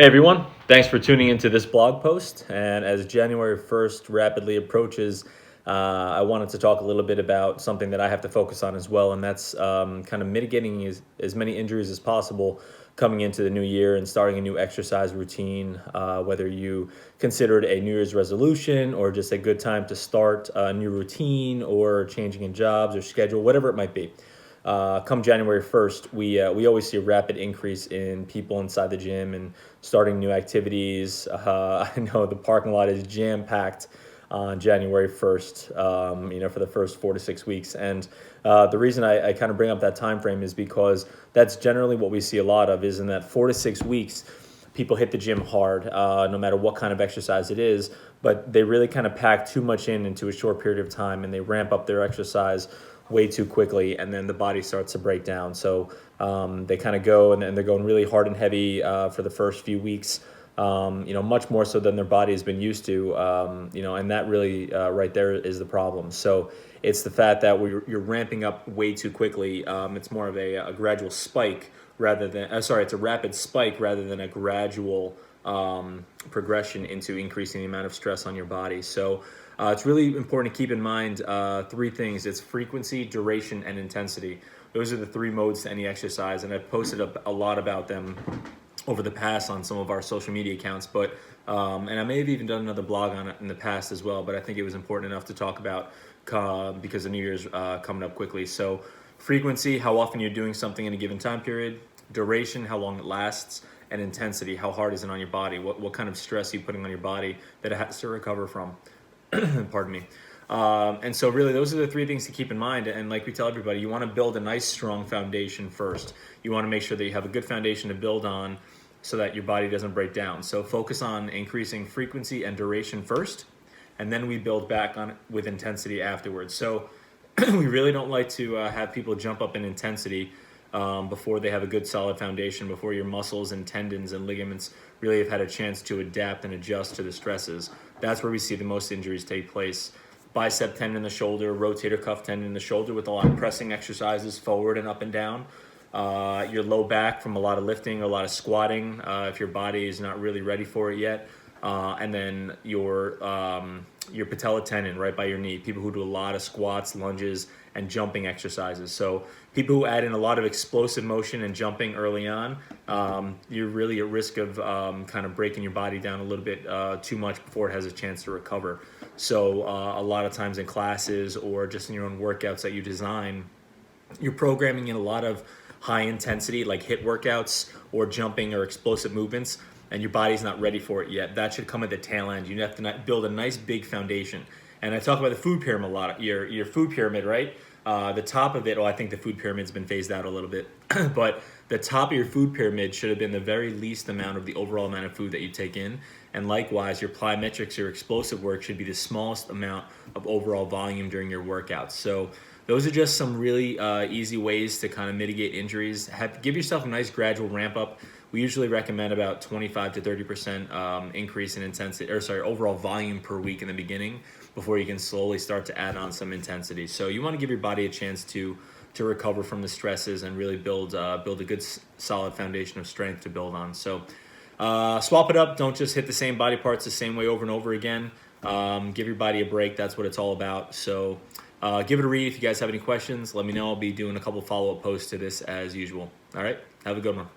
Hey everyone, thanks for tuning into this blog post. And as January 1st rapidly approaches, I wanted to talk a little bit about something that I have to focus on as well, and that's kind of mitigating as many injuries as possible coming into the new year and starting a new exercise routine, whether you consider it a New Year's resolution or just a good time to start a new routine or changing in jobs or schedule, whatever it might be. Come January 1st, we always see a rapid increase in people inside the gym and starting new activities. I know the parking lot is jam packed on January 1st, for the first 4 to 6 weeks. And the reason I kind of bring up that time frame is because that's generally what we see a lot of is in that 4 to 6 weeks, people hit the gym hard, no matter what kind of exercise it is, but they really kind of pack too much into a short period of time and they ramp up their exercise way too quickly, and then the body starts to break down. So they kind of go and they're going really hard and heavy for the first few weeks, much more so than their body has been used to, and that really right there is the problem. So it's the fact that you're ramping up way too quickly. It's more of a gradual spike rather than, it's a rapid spike rather than a gradual progression into increasing the amount of stress on your body. So it's really important to keep in mind three things. It's frequency, duration, and intensity. Those are the three modes to any exercise, and I've posted a lot about them over the past on some of our social media accounts, but and I may have even done another blog on it in the past as well, but I think it was important enough to talk about because the New Year's coming up quickly. So frequency, how often you're doing something in a given time period; duration, how long it lasts; and intensity, how hard is it on your body? What kind of stress are you putting on your body that it has to recover from? Pardon me. And so really those are the three things to keep in mind. And like we tell everybody, you want to build a nice strong foundation first. You want to make sure that you have a good foundation to build on so that your body doesn't break down. So focus on increasing frequency and duration first, and then we build back on it with intensity afterwards. So we really don't like to have people jump up in intensity before they have a good solid foundation, before your muscles and tendons and ligaments really have had a chance to adapt and adjust to the stresses. That's where we see the most injuries take place. Bicep tendon in the shoulder, rotator cuff tendon in the shoulder with a lot of pressing exercises forward and up and down. Your low back from a lot of lifting, a lot of squatting, if your body is not really ready for it yet. And then your patella tendon right by your knee. People who do a lot of squats, lunges, and jumping exercises. So people who add in a lot of explosive motion and jumping early on, you're really at risk of kind of breaking your body down a little bit too much before it has a chance to recover. So a lot of times in classes or just in your own workouts that you design, you're programming in a lot of high intensity like HIIT workouts or jumping or explosive movements, and your body's not ready for it yet. That should come at the tail end. You have to build a nice big foundation. And I talk about the food pyramid a lot. Your food pyramid, right? The top of it, I think the food pyramid's been phased out a little bit, but the top of your food pyramid should have been the very least amount of the overall amount of food that you take in. And likewise, your plyometrics, your explosive work should be the smallest amount of overall volume during your workouts. So those are just some really easy ways to kind of mitigate injuries. Give yourself a nice gradual ramp up. We usually recommend about 25 to 30% increase in intensity, overall volume per week in the beginning before you can slowly start to add on some intensity. So you want to give your body a chance to recover from the stresses and really build a good solid foundation of strength to build on. So swap it up. Don't just hit the same body parts the same way over and over again. Give your body a break. That's what it's all about. So give it a read. If you guys have any questions, let me know. I'll be doing a couple follow-up posts to this as usual. All right, have a good one.